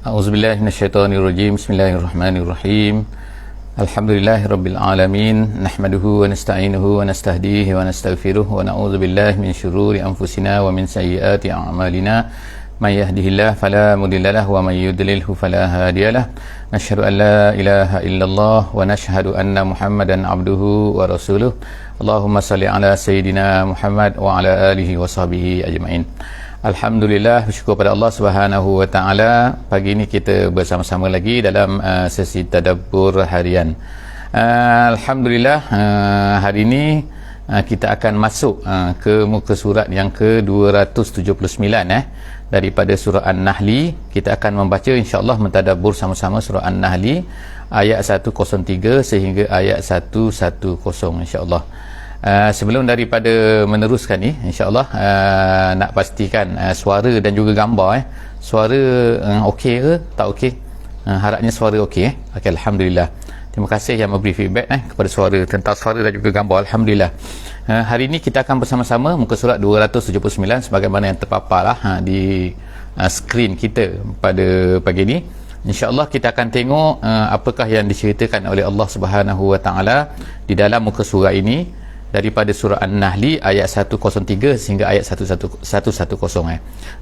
A'udzubillahi minasyaitonirrajim. Bismillahirrahmanirrahim. Alhamdulillahirabbil alamin. Nahmaduhu wa nasta'inuhu wa nastahdihi wa nastaghfiruh wa na'udzubillahi min syururi anfusina wa min sayyiati a'malina. May yahdihillahu fala mudhillalah wa may yudlilhu fala hadiyalah. Nashhadu an la ilaha illallah wa nashhadu anna Muhammadan abduhu wa rasuluh. Allahumma salli ala sayyidina Muhammad wa ala alihi wa sahbihi ajma'in. Alhamdulillah, bersyukur pada Allah Subhanahu wa taala. Pagi ini kita bersama-sama lagi dalam sesi tadabbur harian. Alhamdulillah, hari ini kita akan masuk ke muka surat yang ke-279 daripada surah An-Nahli. Kita akan membaca insya-Allah mentadabbur sama-sama surah An-Nahli ayat 103 sehingga ayat 110 insya-Allah. Sebelum daripada meneruskan ni, insya-Allah nak pastikan suara dan juga gambar suara okey ke tak okey. Harapnya suara okey. Okey, alhamdulillah. Terima kasih yang memberi feedback kepada suara, tentang suara dan juga gambar. Alhamdulillah. Hari ini kita akan bersama-sama muka surat 279 sebagaimana yang terpapar di skrin kita pada pagi ini. InsyaAllah kita akan tengok apakah yang diceritakan oleh Allah Subhanahu wa taala di dalam muka surat ini daripada surah An-Nahli ayat 103 sehingga ayat 110.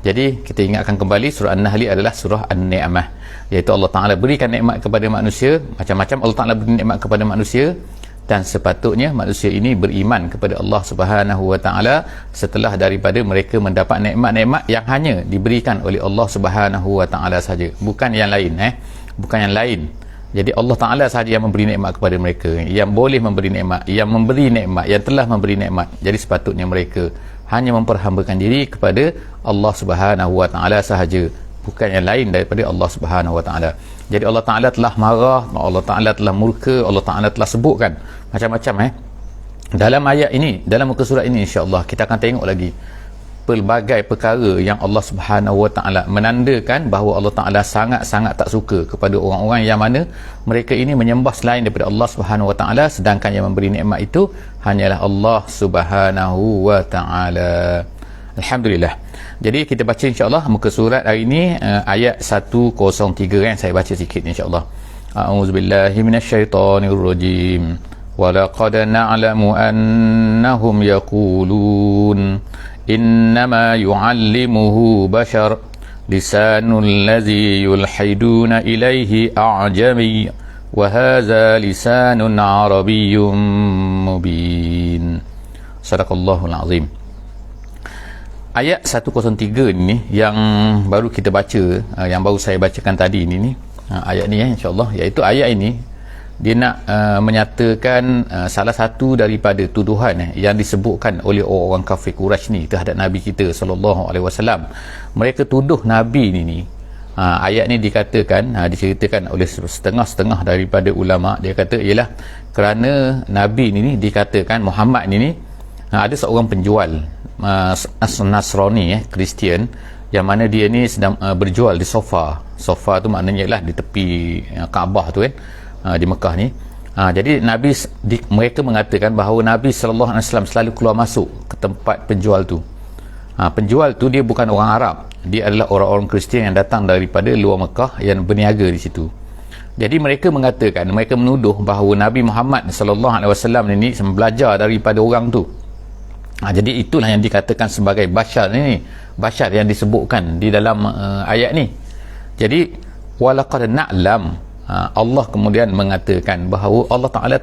Jadi kita ingatkan kembali, surah An-Nahli adalah surah An-Ni'mah, iaitu Allah Ta'ala berikan nikmat kepada manusia, macam-macam Allah Ta'ala beri nikmat kepada manusia, dan sepatutnya manusia ini beriman kepada Allah Subhanahu wa taala setelah daripada mereka mendapat nikmat-nikmat yang hanya diberikan oleh Allah Subhanahu wa taala saja, bukan yang lain bukan yang lain. Jadi Allah Ta'ala sahaja yang memberi nikmat kepada mereka, yang boleh memberi nikmat, yang memberi nikmat, yang telah memberi nikmat. Jadi sepatutnya mereka hanya memperhambakan diri kepada Allah Subhanahu wa taala sahaja, bukan yang lain daripada Allah Subhanahu wa taala. Jadi Allah Ta'ala telah marah, Allah Ta'ala telah murka, Allah Ta'ala telah sebutkan macam-macam dalam ayat ini, dalam muka surat ini. insya-Allah kita akan tengok lagi pelbagai perkara yang Allah Subhanahu wa taala menandakan bahawa Allah Ta'ala sangat-sangat tak suka kepada orang-orang yang mana mereka ini menyembah selain daripada Allah Subhanahu wa taala, sedangkan yang memberi nikmat itu hanyalah Allah Subhanahu wa taala. Alhamdulillah. Jadi kita baca insya-Allah muka surat hari ini ayat 103 saya baca sikit insya-Allah. A'udzubillahi minasyaitonirrajim. Walaqad na'lamu annahum yaqulun innama yu'allimuhu bashar lisanul ladzi yulhiduna ilaihi a'jami wa hadza lisanun arabiyyun mubin. Sadaqallahul azim. Ayat 103 ni yang baru kita baca, yang baru saya bacakan tadi ni ayat ni insya-Allah, iaitu ayat ini dia nak menyatakan salah satu daripada tuduhan yang disebutkan oleh orang kafir Quraisy ni terhadap Nabi kita sallallahu alaihi wasallam. Mereka tuduh Nabi ni ayat ni dikatakan, diceritakan oleh setengah-setengah daripada ulama. Dia kata ialah kerana Nabi ni dikatakan Muhammad ni ada seorang penjual Nasrani Kristian, yang mana dia ni sedang berjual di sofa tu, maknanya ialah di tepi Kaabah tu di Mekah ni. Jadi mereka mengatakan bahawa Nabi sallallahu alaihi wasallam selalu keluar masuk ke tempat penjual tu. Penjual tu dia bukan orang Arab, dia adalah orang-orang Kristian yang datang daripada luar Mekah yang berniaga di situ. Jadi mereka mengatakan, mereka menuduh bahawa Nabi Muhammad sallallahu alaihi wasallam ini belajar daripada orang tu. Jadi itulah yang dikatakan sebagai bashar ni, bashar yang disebutkan di dalam ayat ni. Jadi walaqad na'lam, Allah kemudian mengatakan bahawa Allah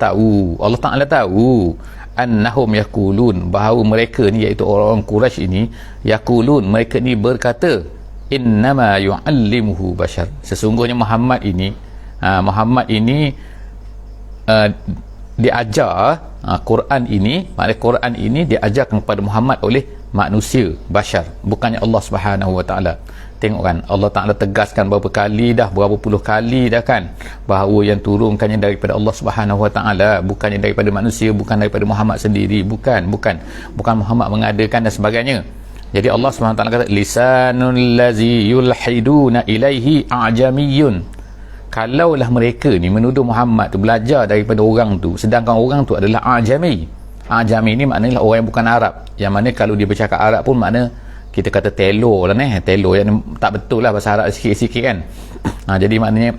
Ta'ala tahu annahum yaqulun, bahawa mereka ni iaitu orang-orang Quraisy ini, yaqulun, mereka ni berkata, innama yu'allimuhu bashar, sesungguhnya Muhammad ini diajar Quran ini, maknanya Quran ini diajarkan kepada Muhammad oleh manusia, bashar, bukannya Allah Subhanahu wa taala. Tengok kan, Allah Ta'ala tegaskan berapa puluh kali dah kan, bahawa yang turunkannya daripada Allah Subhanahu wa taala, bukannya daripada manusia, bukan daripada Muhammad sendiri, bukan Muhammad mengadakan dan sebagainya. Jadi Allah Subhanahu wa taala kata lisanul ladzi yulhiduna ilaihi a'jamiyyun. Kalaulah mereka ni menuduh Muhammad tu belajar daripada orang tu, sedangkan orang tu adalah a'jami. A'jami ni maknanya orang yang bukan Arab, yang mana kalau dia bercakap Arab pun makna kita kata telur lah telur yang tak betul lah bahasa Arab sikit-sikit kan. Jadi maknanya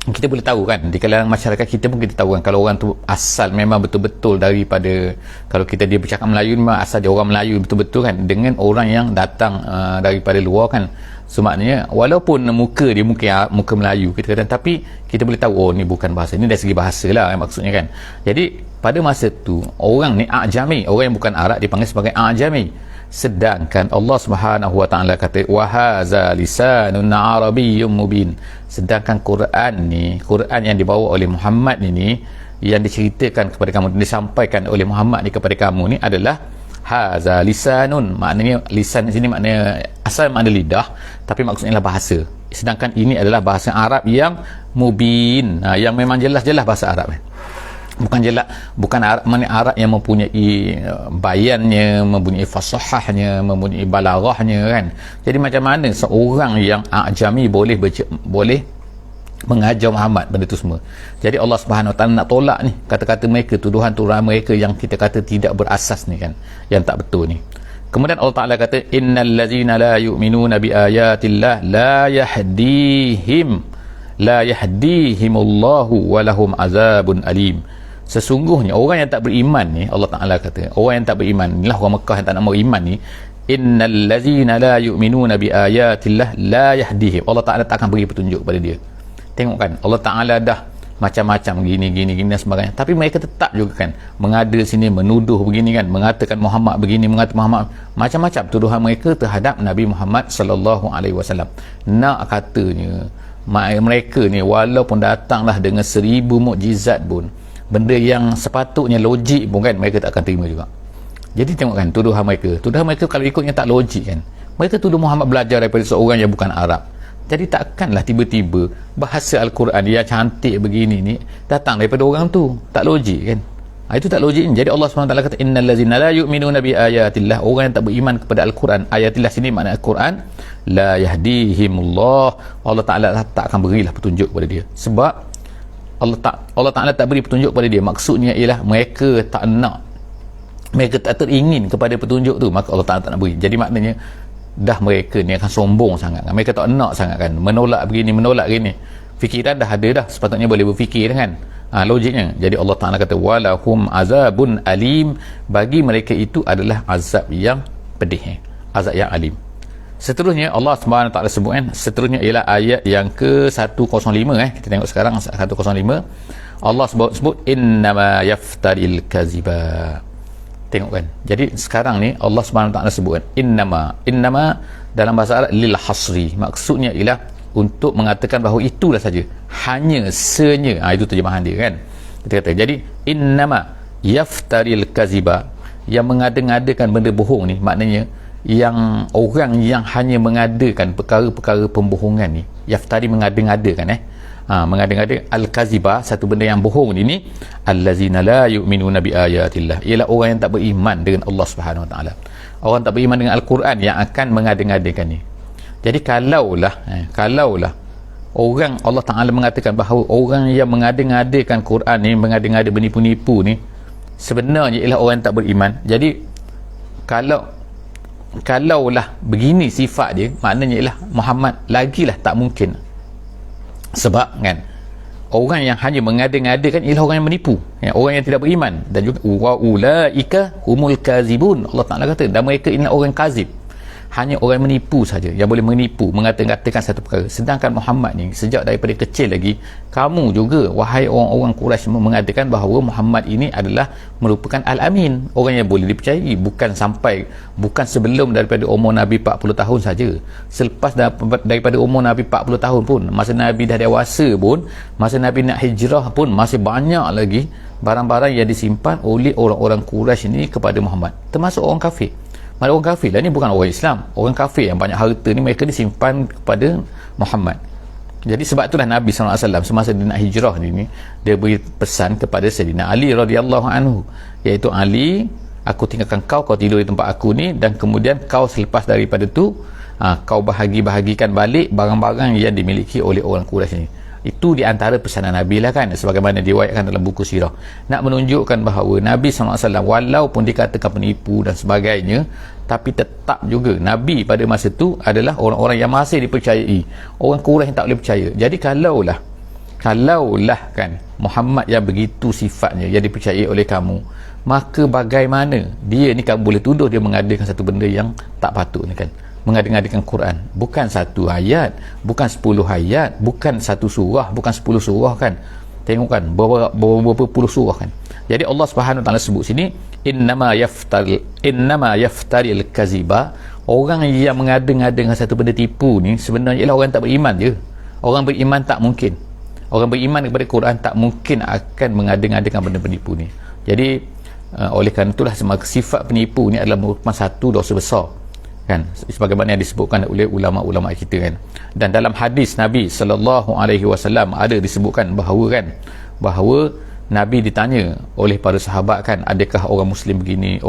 kita boleh tahu kan, di kalangan masyarakat kita pun kita tahu kan, kalau orang tu asal memang betul-betul daripada, kalau kita dia bercakap Melayu memang asal dia orang Melayu betul-betul kan, dengan orang yang datang daripada luar kan. So maknanya walaupun muka dia muka Melayu kita kata, tapi kita boleh tahu oh ni bukan bahasa, ni dari segi bahasa lah maksudnya kan. Jadi pada masa tu orang ni a'jami, orang yang bukan Arab dipanggil sebagai a'jami. Sedangkan Allah Subhanahu wa taala kata wa hadza lisanun arabiyyun mubin. Sedangkan Quran yang dibawa oleh Muhammad ini, yang diceritakan kepada kamu, disampaikan oleh Muhammad ni kepada kamu ni adalah hadza lisanun, maknanya lisan di sini maknanya asal makna lidah, tapi maksudnya bahasa. Sedangkan ini adalah bahasa Arab yang mubin, yang memang jelas-jelas bahasa Arab. Bukan Arab, mana Arab yang mempunyai bayannya, mempunyai fasahahnya, mempunyai balaghahnya kan. Jadi macam mana seorang yang a'jami boleh mengajar Muhammad benda tu semua. Jadi Allah Subhanahu Wa Taala nak tolak ni kata-kata mereka, tuduhan-tuduhan mereka yang kita kata tidak berasas ni kan, yang tak betul ni. Kemudian Allah Taala kata innal ladzina la yu'minuna bi ayatillah la yahdihimullahu wa lahum azabun alim. Sesungguhnya orang yang tak beriman ni, Allah Ta'ala kata orang yang tak beriman, inilah orang Mekah yang tak nak beriman ni, innal ladzina la yu'minuna bi ayatillah la yahdihim, Allah Ta'ala tak akan beri petunjuk pada dia. Tengok kan, Allah Ta'ala dah macam-macam gini dan sebagainya, tapi mereka tetap juga kan mengada sini, menuduh begini kan, mengatakan Muhammad begini, mengatakan Muhammad macam-macam tuduhan mereka terhadap Nabi Muhammad sallallahu alaihi wasallam. Nak katanya mereka ni walaupun datanglah dengan 1000 mukjizat pun, benda yang sepatutnya logik pun kan mereka tak akan terima juga. Jadi tengok kan tuduhan mereka kalau ikutnya tak logik kan. Mereka tuduh Muhammad belajar daripada seorang yang bukan Arab. Jadi takkanlah tiba-tiba bahasa Al-Quran yang cantik begini ni datang daripada orang tu, tak logik kan. Itu tak logik. Jadi Allah SWT kata innal ladzina la yu'minuna bi ayatillah, orang yang tak beriman kepada Al-Quran, ayatillah sini makna Al-Quran, la yahdihimullah, Allah Ta'ala tak akan berilah petunjuk kepada dia. Sebab Allah Ta'ala tak beri petunjuk pada dia, maksudnya ialah mereka tak teringin kepada petunjuk tu, maka Allah Ta'ala tak nak beri. Jadi maknanya dah mereka ni akan sombong sangat kan? Mereka tak nak sangat kan, menolak begini, menolak gini, fikiran dah ada dah, sepatutnya boleh berfikir kan, logiknya. Jadi Allah Ta'ala kata walahum azabun alim, bagi mereka itu adalah azab yang pedih, azab yang alim. Seterusnya Allah Subhanahu Taala sebut seterusnya ialah ayat yang ke-105 kita tengok sekarang 105. Allah sebut innama yaftaril kaziba. Tengok kan. Jadi sekarang ni Allah Subhanahu Taala sebut innama dalam bahasa Arab lil hasri, maksudnya ialah untuk mengatakan bahawa itulah saja, hanya senya, itu terjemahan dia kan. Kita kata jadi innama yaftaril kaziba, yang mengada-ngadakan benda bohong ni, maknanya yang orang yang hanya mengadakan perkara-perkara pembohongan ni, yaftari mengada-ngadakan mengada-ngada al-kaziba, satu benda yang bohong ini, allazina la yu'minuna bi ayatillah, ialah orang yang tak beriman dengan Allah Subhanahu Wa Taala, orang tak beriman dengan Al-Quran yang akan mengada-ngadakan ni. Jadi kalaulah orang, Allah Ta'ala mengatakan bahawa orang yang mengada-ngadakan Quran ni, mengada-ngada menipu-nipu ni, sebenarnya ialah orang yang tak beriman. Jadi kalaulah begini sifat dia, maknanya ialah Muhammad lagilah tak mungkin. Sebab kan orang yang hanya mengada-ngadakan ialah orang yang menipu, orang yang tidak beriman. Dan juga wa ulaika humul kazibun, Allah Ta'ala kata dan mereka inilah orang kazib, hanya orang menipu saja yang boleh menipu, mengatakan satu perkara. Sedangkan Muhammad ni sejak daripada kecil lagi, kamu juga wahai orang-orang Quraisy mengatakan bahawa Muhammad ini adalah merupakan Al-Amin, orang yang boleh dipercayai, bukan sebelum daripada umur Nabi 40 tahun saja, selepas daripada umur Nabi 40 tahun pun, masa Nabi dah dewasa pun, masa Nabi nak hijrah pun, masih banyak lagi barang-barang yang disimpan oleh orang-orang Quraisy ini kepada Muhammad, termasuk orang kafir. Maksud orang kafir lah ni, bukan orang Islam, orang kafir yang banyak harta ni mereka disimpan kepada Muhammad. Jadi sebab itulah Nabi SAW semasa dia nak hijrah ni, dia beri pesan kepada Sayyidina Ali radhiyallahu anhu, iaitu Ali, aku tinggalkan kau tidur di tempat aku ni, dan kemudian kau selepas daripada tu kau bahagikan balik barang-barang yang dimiliki oleh orang Quraisy ni. Itu di antara pesanan Nabi lah kan, sebagaimana diwayatkan dalam buku sirah, nak menunjukkan bahawa Nabi SAW walaupun dikatakan penipu dan sebagainya, tapi tetap juga Nabi pada masa tu adalah orang-orang yang masih dipercayai. Orang Quraisy tak boleh percaya. Jadi kalaulah kan Muhammad yang begitu sifatnya, yang dipercayai oleh kamu, maka bagaimana dia ni kamu boleh tuduh dia mengadakan satu benda yang tak patut ni kan, mengadakan Quran, bukan satu ayat, bukan 10 ayat, bukan satu surah, bukan 10 surah kan, tengok kan berapa puluh surah kan. Jadi Allah Subhanahu Wa Taala sebut sini innama yaftaril kaziba, orang yang mengada-ngadakan satu benda tipu ni sebenarnya ialah orang tak beriman je. Orang beriman tak mungkin, orang beriman kepada Quran tak mungkin akan mengada-ngadakan benda penipu ni. Jadi oleh kerana itulah sifat penipu ni adalah merupakan satu dosa besar kan, sebagaimana yang disebutkan oleh ulama-ulama kita kan. Dan dalam hadis Nabi SAW ada disebutkan bahawa Nabi ditanya oleh para sahabat kan, adakah orang Muslim begini,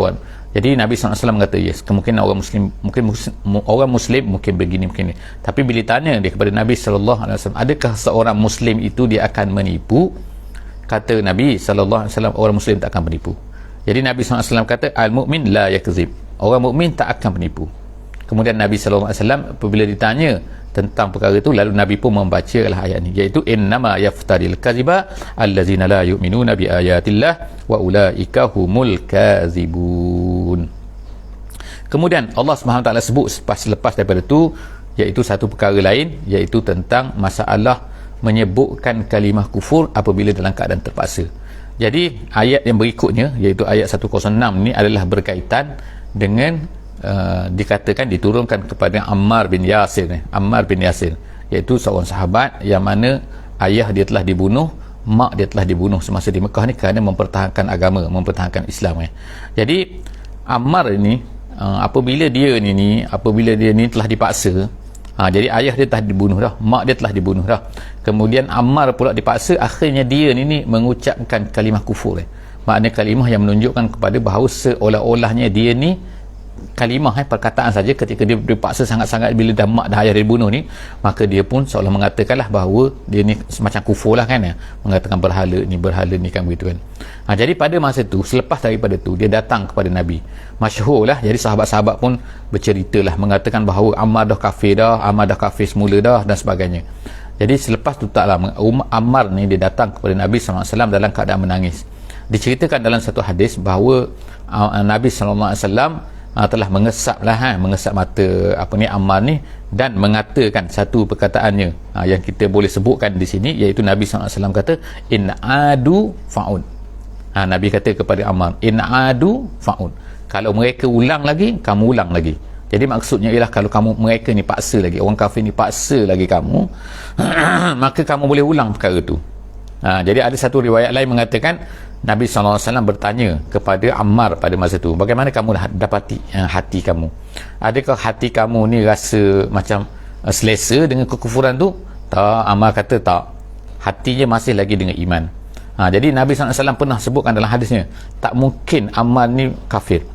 jadi Nabi SAW kata yes, kemungkinan orang Muslim mungkin begini mungkin ni. Tapi bila ditanya dia kepada Nabi SAW, adakah seorang Muslim itu dia akan menipu, kata Nabi SAW, orang Muslim tak akan menipu. Jadi Nabi SAW kata al-mu'min la yakzib, orang mukmin tak akan menipu. Kemudian Nabi SAW apabila ditanya tentang perkara itu, lalu Nabi pun membacalah ayat ini, iaitu innama yaftaril kaziba allazina la yu'minuna bi ayatillah wa ulaika humul kazibun. Kemudian Allah SWT sebut selepas daripada itu, iaitu satu perkara lain, iaitu tentang masalah menyebutkan kalimah kufur apabila dalam keadaan terpaksa. Jadi ayat yang berikutnya, iaitu ayat 106 ni adalah berkaitan dengan dikatakan diturunkan kepada Ammar bin Yasir, iaitu seorang sahabat yang mana ayah dia telah dibunuh, mak dia telah dibunuh semasa di Mekah ni kerana mempertahankan agama, mempertahankan Islam. Jadi Ammar ini apabila dia ni telah dipaksa, jadi ayah dia telah dibunuh dah, mak dia telah dibunuh dah, kemudian Ammar pula dipaksa, akhirnya dia ni mengucapkan kalimah kufur. Maknanya kalimah yang menunjukkan kepada bahawa seolah-olahnya dia ni kalimah perkataan saja, ketika dia dipaksa sangat-sangat bila dah mak dah ayah dia dibunuh ni, maka dia pun seolah mengatakanlah bahawa dia ni semacam kufur lah kan, mengatakan berhala ni kan begitu kan. Jadi pada masa tu, selepas daripada tu dia datang kepada Nabi, masyhur lah, jadi sahabat-sahabat pun bercerita lah, mengatakan bahawa Ammar dah kafir semula dah dan sebagainya. Jadi selepas tu tak lama Ammar ni dia datang kepada Nabi SAW dalam keadaan menangis. Diceritakan dalam satu hadis bahawa Nabi SAW telah mengesap mata Ammar ni, dan mengatakan satu perkataannya yang kita boleh sebutkan di sini, iaitu Nabi SAW kata in adu fa'ud. Nabi kata kepada Ammar, in adu fa'ud, kalau mereka ulang lagi, kamu ulang lagi. Jadi maksudnya ialah kalau mereka ni paksa lagi, orang kafir ni paksa lagi kamu maka kamu boleh ulang perkara tu. Jadi ada satu riwayat lain mengatakan Nabi SAW bertanya kepada Ammar pada masa tu, bagaimana kamu dapati hati kamu? Adakah hati kamu ni rasa macam selesa dengan kekufuran tu? Tak. Ammar kata tak, hatinya masih lagi dengan iman. Jadi Nabi SAW pernah sebutkan dalam hadisnya, tak mungkin Ammar ni kafir.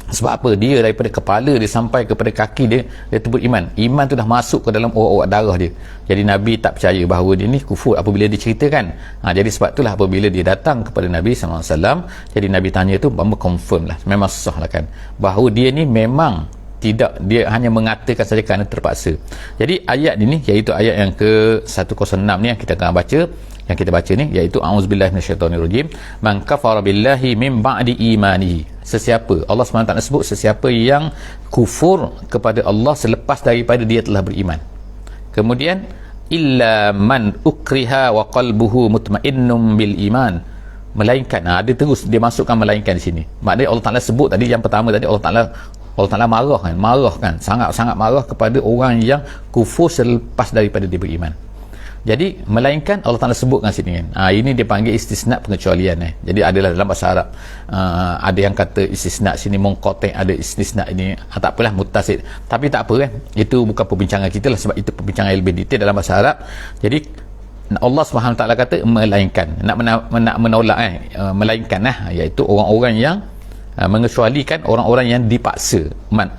Sebab apa? Dia daripada kepala dia sampai kepada kaki dia tu beriman. Iman tu dah masuk ke dalam urat-urat darah dia. Jadi Nabi tak percaya bahawa dia ni kufur apabila diceritakan. Jadi sebab itulah apabila dia datang kepada Nabi SAW, jadi Nabi tanya tu, memang confirm lah, memang sah lah kan, bahawa dia ni memang tidak, dia hanya mengatakan saja kerana terpaksa. Jadi ayat ini, iaitu ayat yang ke-106 ni yang kita akan baca, ni, iaitu a'udzubillahi minasyaitonirrajim, man kafara billahi min ba'di imanihi, sesiapa, Allah SWT sebut sesiapa yang kufur kepada Allah selepas daripada dia telah beriman. Kemudian illa man ukriha wa qalbuhu mutmainnum bil iman, melainkan ada terus dia masukkan melainkan di sini. Maknanya Allah Taala sebut tadi, yang pertama tadi Allah Taala marah kan, sangat-sangat marah kepada orang yang kufur selepas daripada dia beriman. Jadi melainkan Allah Taala sebutkan sini kan. Ini dia panggil istisna pengecualian. Jadi adalah dalam bahasa Arab ada yang kata istisna sini munqati', ada istisna ini tak apalah muttasil. Tapi tak apa kan. Itu bukan perbincangan kita lah, sebab itu perbincangan yang lebih detail dalam bahasa Arab. Jadi Allah SWT kata melainkan, nak menolak melainkan iaitu orang-orang yang mengecualikan orang-orang yang dipaksa, man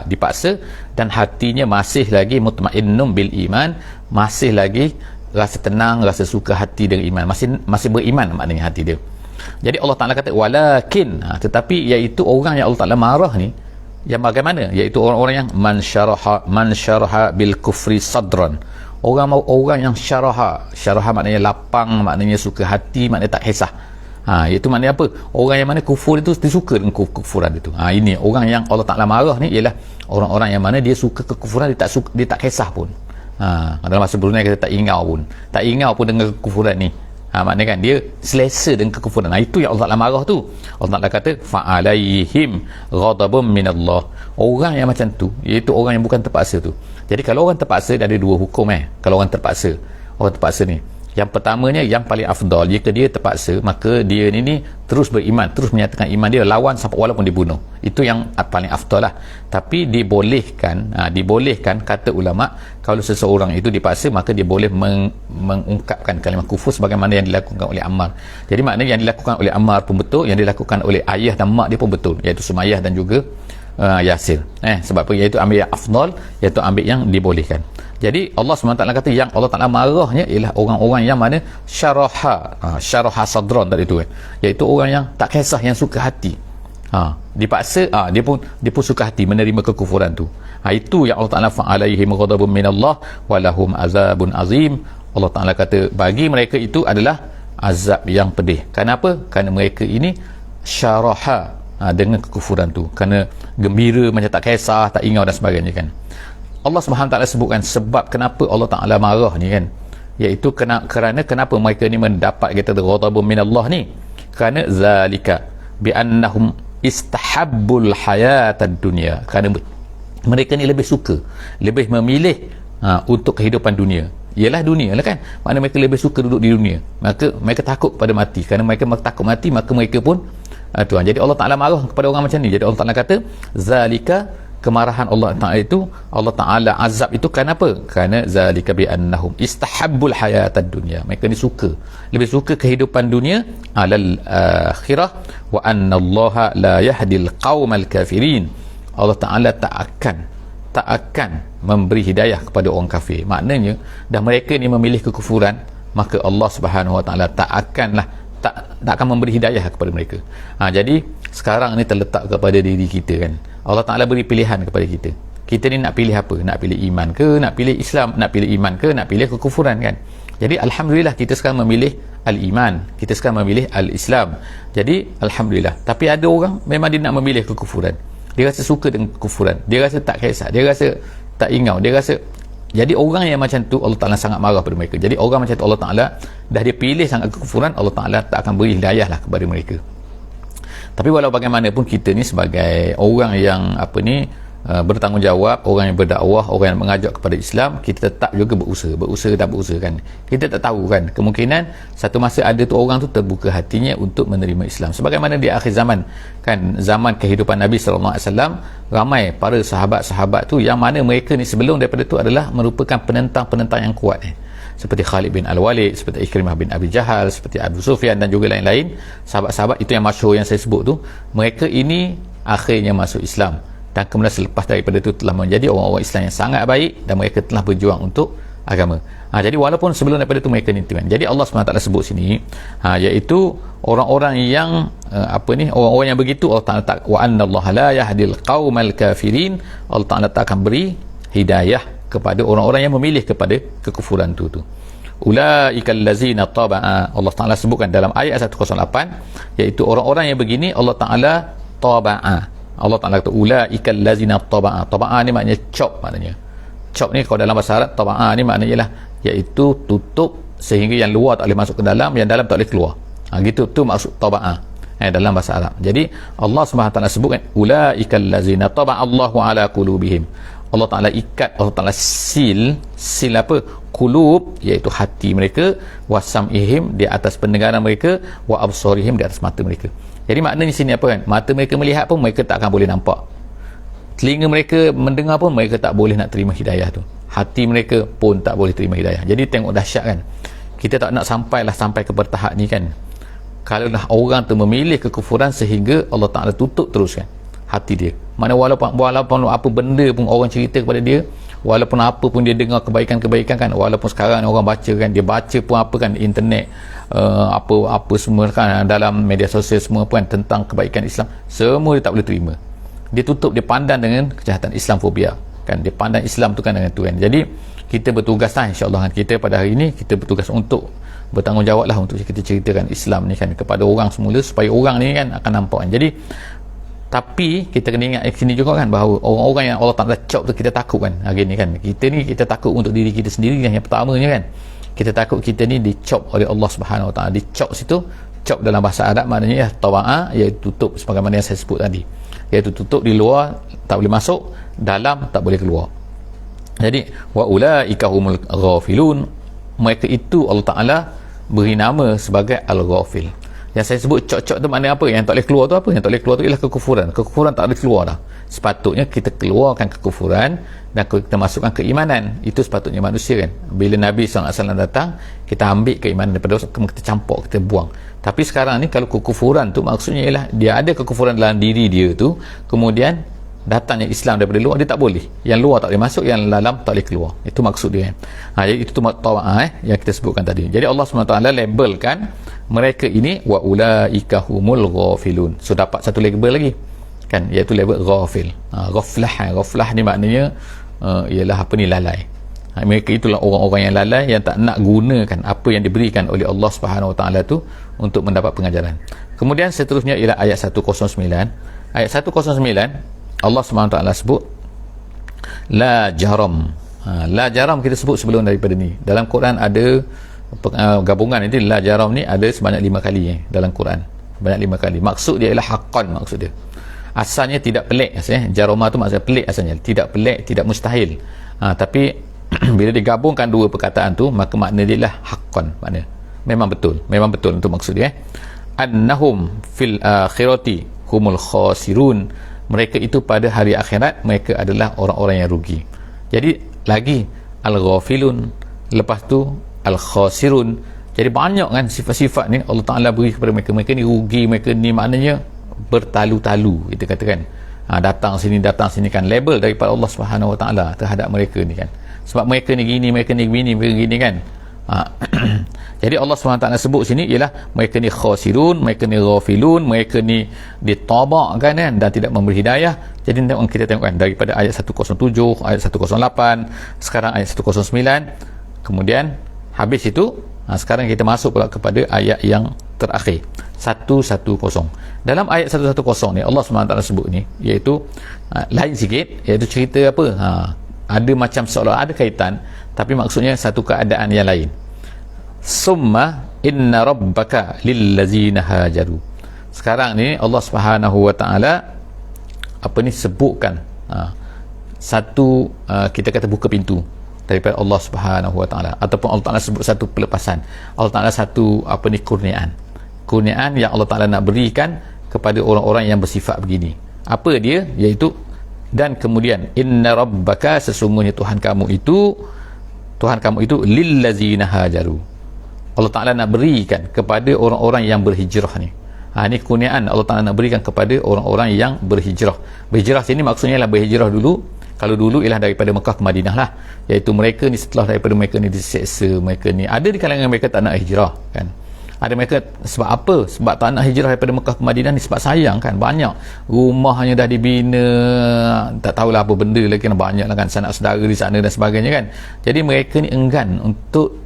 dipaksa dan hatinya masih lagi mutmainnum bil iman, masih lagi rasa tenang, rasa suka hati dengan iman, masih beriman maknanya hati dia. Jadi Allah Ta'ala kata walakin, tetapi iaitu orang yang Allah Ta'ala marah ni yang bagaimana, iaitu orang-orang yang man syaraha bil kufri sadran, orang yang syaraha maknanya lapang, maknanya suka hati, maknanya tak kisah. Iaitu maknanya apa? Orang yang mana kufur itu disuka dengan kekufuran itu. Ini orang yang Allah Ta'ala marah ni ialah orang-orang yang mana dia suka kekufuran, dia tak kisah pun. Dalam bahasa Brunei kata tak ingau pun dengan kekufuran ni. Maknanya kan dia selesa dengan kekufuran. Itu yang Allah Ta'ala marah tu. Allah Ta'ala kata fa'alaihim ghadabun minallah. Orang yang macam tu, iaitu orang yang bukan terpaksa tu. Jadi kalau orang terpaksa, ada dua hukum. Kalau orang terpaksa ni, yang pertamanya, yang paling afdal, jika dia terpaksa, maka dia ni terus beriman, terus menyatakan iman dia, lawan sampai walaupun dibunuh. Itu yang paling afdal lah. Tapi dibolehkan kata ulama, kalau seseorang itu dipaksa, maka dia boleh mengungkapkan kalimah kufur sebagaimana yang dilakukan oleh Ammar. Jadi maknanya yang dilakukan oleh Ammar pun betul, yang dilakukan oleh ayah dan mak dia pun betul, iaitu Sumayyah dan juga Yasir. Sebab apa? Iaitu ambil yang afdal, iaitu ambil yang dibolehkan. Jadi Allah SWT kata yang Allah Ta'ala marahnya ialah orang-orang yang mana syaraha sadran tadi tu, iaitu orang yang tak kisah, yang suka hati. Dipaksa, dia pun suka hati menerima kekufuran tu. Itu yang Allah Ta'ala fa'alaihim ghadabun minallah walahum azabun azim. Allah Ta'ala kata bagi mereka itu adalah azab yang pedih. Kenapa? Kerana mereka ini syaraha dengan kekufuran tu, kerana gembira, macam tak kisah, tak ingau dan sebagainya kan. Allah Subhanahu Taala sebutkan sebab kenapa Allah Taala marah ni kan, iaitu kerana kenapa mereka ni mendapat kata ghadabun minallah ni, kerana zalika bi annahum istahabbul hayatad dunya, kerana mereka ni lebih memilih untuk kehidupan dunia, ialah dunia lah kan. Maknanya mereka lebih suka duduk di dunia, maka mereka takut pada mati. Kerana mereka takut mati, maka mereka pun Tuhan. Jadi Allah Ta'ala marah kepada orang macam ni. Jadi Allah Ta'ala kata zalika, kemarahan Allah Ta'ala itu, Allah Ta'ala azab itu kenapa? Kerana zalika bi annahum istahabbul hayatad dunya, mereka ni lebih suka kehidupan dunia alal akhirah, wa anna Allah la yahdil qaumal kafirin. Allah Ta'ala tak akan memberi hidayah kepada orang kafir. Maknanya dah mereka ni memilih kekufuran, maka Allah Subhanahu Wa Ta'ala tak akan memberi hidayah kepada mereka. Jadi sekarang ni terletak kepada diri kita kan. Allah Ta'ala beri pilihan kepada kita. Kita ni nak pilih apa? Nak pilih iman ke? Nak pilih Islam? Nak pilih iman ke? Nak pilih kekufuran kan? Jadi Alhamdulillah kita sekarang memilih al-iman. Kita sekarang memilih al-Islam. Jadi Alhamdulillah. Tapi ada orang memang dia nak memilih kekufuran. Dia rasa suka dengan kekufuran. Dia rasa tak kisah. Dia rasa tak ingau. Dia rasa... Jadi orang yang macam tu Allah Ta'ala sangat marah pada mereka. Jadi orang macam tu Allah Ta'ala dah dia pilih sangat kekufuran, Allah Ta'ala tak akan beri hidayah lah kepada mereka. Tapi walau bagaimanapun kita ni sebagai orang yang bertanggungjawab, orang yang berdakwah, orang yang mengajak kepada Islam, kita tetap juga berusaha kan. Kita tak tahu kan, kemungkinan satu masa ada tu orang tu terbuka hatinya untuk menerima Islam. Sebagaimana di akhir zaman kan, zaman kehidupan Nabi SAW, ramai para sahabat-sahabat tu yang mana mereka ni sebelum daripada tu adalah merupakan penentang-penentang yang kuat seperti Khalid bin Al-Walid, seperti Ikrimah bin Abi Jahal, seperti Abu Sufyan dan juga lain-lain. Sahabat-sahabat itu yang masyhur yang saya sebut tu, mereka ini akhirnya masuk Islam, dan kemudian selepas daripada itu telah menjadi orang-orang Islam yang sangat baik, dan mereka telah berjuang untuk agama. Jadi walaupun sebelum daripada itu mereka ni kan. Jadi Allah SWT sebut sini iaitu orang-orang yang orang-orang yang begitu Allah Ta'ala tak, wa annallaha la yahdil qaumal kafirin, Allah Ta'ala tak akan beri hidayah kepada orang-orang yang memilih kepada kekufuran tu. Ulaikal ladzina taba'a, Allah Ta'ala sebutkan dalam ayat 108, iaitu orang-orang yang begini Allah Ta'ala taba'a. Allah Ta'ala kata ulaikal ladzina taba'a. Taba'a ni maknanya chop, maknanya chop ni kalau dalam bahasa Arab, taba'a ni maknanya ialah iaitu tutup sehingga yang luar tak boleh masuk ke dalam, yang dalam tak boleh keluar. Gitu tu maksud taba'a dalam bahasa Arab. Jadi Allah SWT sebutkan ulaikal ladzina taba'a Allahu ala qulubihim. Allah Ta'ala ikat, Allah Ta'ala seal apa? Qulub, iaitu hati mereka, wa sam'ihim, di atas pendengaran mereka, wa absarihim, di atas mata mereka. Jadi maknanya sini apa kan? Mata mereka melihat pun mereka tak akan boleh nampak. Telinga mereka mendengar pun mereka tak boleh nak terima hidayah tu. Hati mereka pun tak boleh terima hidayah. Jadi tengok dahsyat kan. Kita tak nak sampai kepada tahap ni kan. Kalau dah orang tu memilih kekufuran sehingga Allah Ta'ala tutup terus kan hati dia. Mana walaupun apa benda pun orang cerita kepada dia, walaupun apa pun dia dengar kebaikan-kebaikan kan, walaupun sekarang orang baca kan, dia baca pun apa kan internet, apa semua kan dalam media sosial semua pun kan, tentang kebaikan Islam, semua dia tak boleh terima. Dia tutup, dia pandang dengan kejahatan Islamfobia kan, dia pandang Islam tu kan dengan tu kan. Jadi kita bertugas lah insyaAllah kan, kita pada hari ini kita bertugas untuk bertanggungjawab lah untuk kita ceritakan Islam ni kan kepada orang semula, supaya orang ni kan akan nampak kan. Jadi tapi kita kena ingat sini juga kan, bahawa orang-orang yang Allah Ta'ala cop tu kita takut kan hari ni kan, kita takut untuk diri kita sendiri yang pertamanya kan, kita takut kita ni dicop oleh Allah Subhanahu Wa Ta'ala. Dicop situ, cop dalam bahasa Arab maknanya tawa'a, iaitu tutup sebagaimana yang saya sebut tadi, iaitu tutup di luar tak boleh masuk, dalam tak boleh keluar. Jadi wa ulaika humul ghafilun, mereka itu Allah Ta'ala beri nama sebagai Al-Ghafil. Yang saya sebut cok-cok tu makna apa? Yang tak boleh keluar tu apa? Yang tak boleh keluar tu ialah kekufuran. Kekufuran tak boleh keluar dah. Sepatutnya kita keluarkan kekufuran dan kita masukkan keimanan. Itu sepatutnya manusia kan. Bila Nabi SAW datang, kita ambil keimanan daripada kita campur, kita buang. Tapi sekarang ni kalau kekufuran tu maksudnya ialah dia ada kekufuran dalam diri dia tu, kemudian datangnya Islam daripada luar, dia tak boleh. Yang luar tak boleh masuk, yang dalam tak boleh keluar. Itu maksud dia kan. Jadi itu tawa'ah yang kita sebutkan tadi. Jadi Allah SWT labelkan mereka ini wa ulaika humul ghafilun. So dapat satu label lagi kan, iaitu label ghafil. Ghaflah ni maknanya ialah apa ni, lalai. Mereka itulah orang-orang yang lalai, yang tak nak gunakan apa yang diberikan oleh Allah Subhanahu Wa Taala tu untuk mendapat pengajaran. Kemudian seterusnya ialah ayat 109. Ayat 109 Allah SWT sebut la jaram. La jaram kita sebut sebelum daripada ni. Dalam Quran ada gabungan ini, la jaram ni ada sebanyak 5 kali dalam Quran. Banyak 5 kali. Maksud dia ialah haqqan, maksud dia. Asalnya tidak pelik. Jarama tu maksudnya pelik asalnya. Tidak pelik, tidak mustahil. Tapi bila digabungkan dua perkataan tu, maka makna dia ialah haqqan. Makna memang betul. Memang betul untuk maksud dia. Annahum fil akhirati humul khasirun. Mereka itu pada hari akhirat mereka adalah orang-orang yang rugi. Jadi lagi al-ghafilun, lepas tu al-khasirun. Jadi banyak kan sifat-sifat ni Allah Ta'ala beri kepada mereka. Mereka ni rugi, mereka ni maknanya bertalu-talu, kita katakan. Datang sini kan, label daripada Allah Subhanahu Wa Ta'ala terhadap mereka ni kan. Sebab mereka ni gini, mereka ni gini, mereka gini kan. Jadi Allah SWT sebut sini ialah mereka ni khasirun, mereka ni ghafilun, mereka ni ditabakkan kan, dan tidak memberi hidayah. Jadi kita tengok kan daripada ayat 107, ayat 108, sekarang ayat 109, kemudian habis itu sekarang kita masuk pula kepada ayat yang terakhir 110. Dalam ayat 110 ni Allah SWT sebut ni, iaitu lain sikit, iaitu cerita apa, ada macam seolah ada kaitan, tapi maksudnya satu keadaan yang lain. Summa inna rabbaka lillazina hajaru. Sekarang ni Allah Subhanahu Wa Ta'ala sebutkan satu, kita kata buka pintu daripada Allah Subhanahu Wa Ta'ala, ataupun Allah Ta'ala sebut satu pelepasan. Allah Ta'ala satu kurniaan yang Allah Ta'ala nak berikan kepada orang-orang yang bersifat begini. Apa dia? Iaitu, dan kemudian inna rabbaka, sesungguhnya Tuhan kamu itu lillazina hajaru. Allah Ta'ala nak berikan kepada orang-orang yang berhijrah ni. Ini kurniaan Allah Ta'ala nak berikan kepada orang-orang yang berhijrah. Berhijrah sini maksudnya ialah berhijrah dulu. Kalau dulu ialah daripada Mekah ke Madinah lah, iaitu mereka ni setelah daripada mereka ni diseksa, mereka ni ada di kalangan mereka tak nak hijrah kan. Ada mereka sebab apa? Sebab tak nak hijrah daripada Mekah ke Madinah ni sebab sayang kan. Banyak rumahnya dah dibina, tak tahulah apa benda lagi kan, banyak lah kan sanak saudara di sana dan sebagainya kan. Jadi mereka ni enggan untuk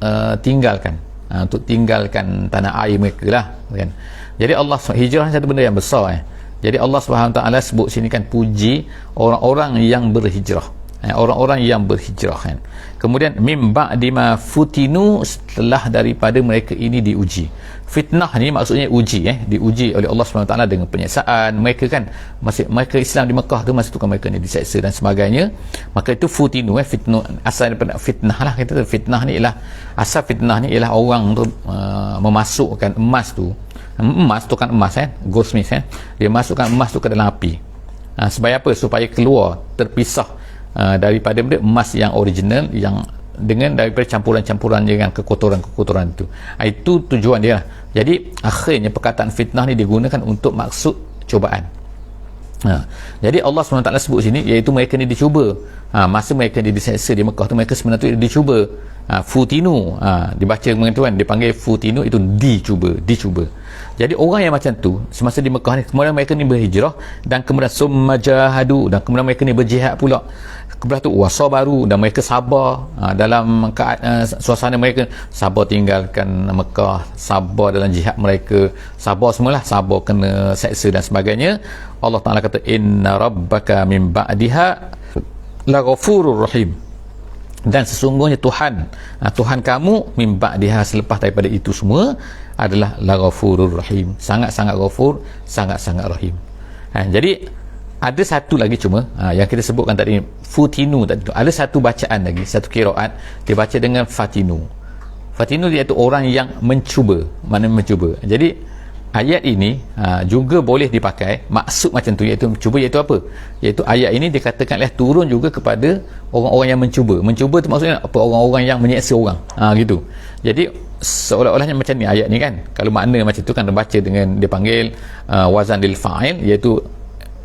tinggalkan tanah air mereka lah kan. Jadi Allah, hijrah satu benda yang besar Jadi Allah SWT sebut sini kan, puji orang-orang yang berhijrah, orang-orang yang berhijrah kan. Kemudian mim ba'di ma futinu, setelah daripada mereka ini diuji. Fitnah ni maksudnya uji, diuji oleh Allah SWT dengan penyiksaan. Mereka kan, mereka Islam di Mekah tu masa tu kan mereka ni diseksa dan sebagainya. Maka itu futinu, fitnah, asal daripada fitnah lah, kita fitnah ni ialah, asal fitnah ni ialah orang tu memasukkan emas tu kan emas goldsmith dia masukkan emas tu ke dalam api. Supaya apa? Supaya keluar terpisah daripada emas yang original, yang dengan daripada campuran-campuran dengan kekotoran-kekotoran itu. Itu tujuan dia. Jadi akhirnya perkataan fitnah ni digunakan untuk maksud cubaan. Jadi Allah SWT sebut sini iaitu mereka ni dicuba. Masa mereka ni diseksa di Mekah tu, mereka sebenarnya tu dicuba. Futinu, dibaca tuan, dipanggil futinu, itu dicuba. Jadi orang yang macam tu semasa di Mekah ni, kemudian mereka ni berhijrah dan kemudian summa jahadu, dan kemudian mereka ni berjihad pula. Kemudian tu wasabaru, dan mereka sabar dalam suasana mereka, sabar tinggalkan Mekah, sabar dalam jihad mereka, sabar semualah, sabar kena seksa dan sebagainya. Allah Ta'ala kata inna rabbaka min ba'diha laghafurur rahim, dan sesungguhnya Tuhan kamu min ba'diha, selepas daripada itu semua, adalah laghafurur rahim, sangat-sangat ghafur, sangat-sangat rahim. Jadi ada satu lagi, cuma yang kita sebutkan tadi futinu tadi tu, ada satu bacaan lagi, satu qiraat dibaca dengan fatinu. Fatinu iaitu orang yang mencuba, maknanya mencuba. Jadi ayat ini juga boleh dipakai maksud macam tu, iaitu mencuba, iaitu apa? Iaitu ayat ini dikatakan turun juga kepada orang-orang yang mencuba. Mencuba tu maksudnya apa? Orang-orang yang menyeksa orang, gitu. Jadi seolah-olahnya macam ni ayat ni kan, kalau makna macam tu kan dibaca dengan, dia panggil wazan lil fa'il, iaitu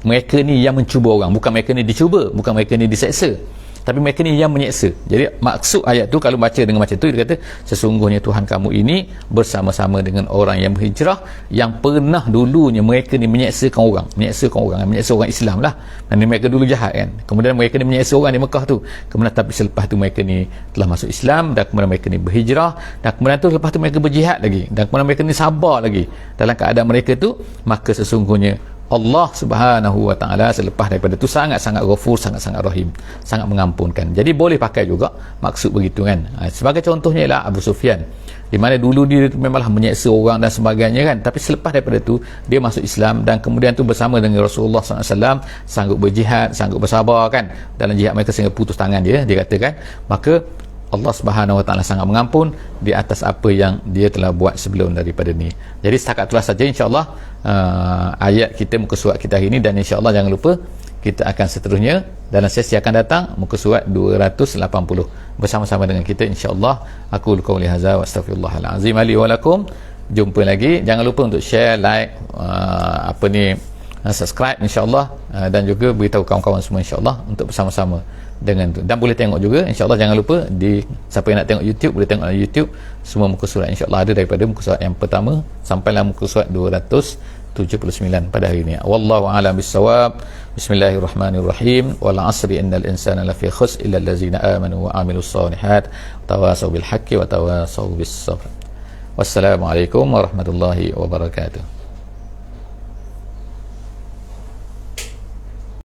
mereka ni yang mencuba orang, bukan mereka ni dicuba, bukan mereka ni diseksa, tapi mereka ni yang menyeksa. Jadi maksud ayat tu kalau baca dengan macam tu, dia kata sesungguhnya Tuhan kamu ini bersama-sama dengan orang yang berhijrah, yang pernah dulunya mereka ni menyeksakan orang Islam lah, dan mereka dulu jahat kan, kemudian mereka ni menyeksa orang di Mekah tu, kemudian tapi selepas tu mereka ni telah masuk Islam, dan kemudian mereka ni berhijrah, dan kemudian tu lepas tu mereka berjihad lagi, dan kemudian mereka ni sabar lagi dalam keadaan mereka tu, maka sesungguhnya Allah Subhanahu wa Ta'ala selepas daripada itu sangat-sangat ghafur, sangat-sangat rahim, sangat mengampunkan. Jadi boleh pakai juga maksud begitu kan. Sebagai contohnya ialah Abu Sufyan, di mana dulu dia memanglah menyeksa orang dan sebagainya kan, tapi selepas daripada itu dia masuk Islam, dan kemudian tu bersama dengan Rasulullah SAW sanggup berjihad, sanggup bersabar kan dalam jihad mereka sehingga putus tangan dia katakan, maka Allah Subhanahu wa Ta'ala sangat mengampun di atas apa yang dia telah buat sebelum daripada ni. Jadi setakat itulah saja insya-Allah ayat kita, muka surat kita hari ini, dan insya-Allah jangan lupa kita akan seterusnya dalam sesi akan datang muka surat 280 bersama-sama dengan kita insya-Allah. Aku qauli hadza wa astaghfirullahal azim li wa lakum. Jumpa lagi, jangan lupa untuk share, like, subscribe insya-Allah, dan juga beritahu kawan-kawan semua insya-Allah untuk bersama-sama dengan tu. Dan boleh tengok juga insya-Allah, jangan lupa siapa yang nak tengok YouTube boleh tengok dalam YouTube, semua muka surat insya-Allah ada daripada muka surat yang pertama sampailah muka surat 279 pada hari ini. Wallahu a'lam bissawab. Bismillahirrahmanirrahim. Wal 'asri innal insana lafi khusr illa allazina amanu wa 'amilus solihat tawasaw bil haqqi wa tawasaw bis sabr. Wassalamualaikum warahmatullahi wabarakatuh.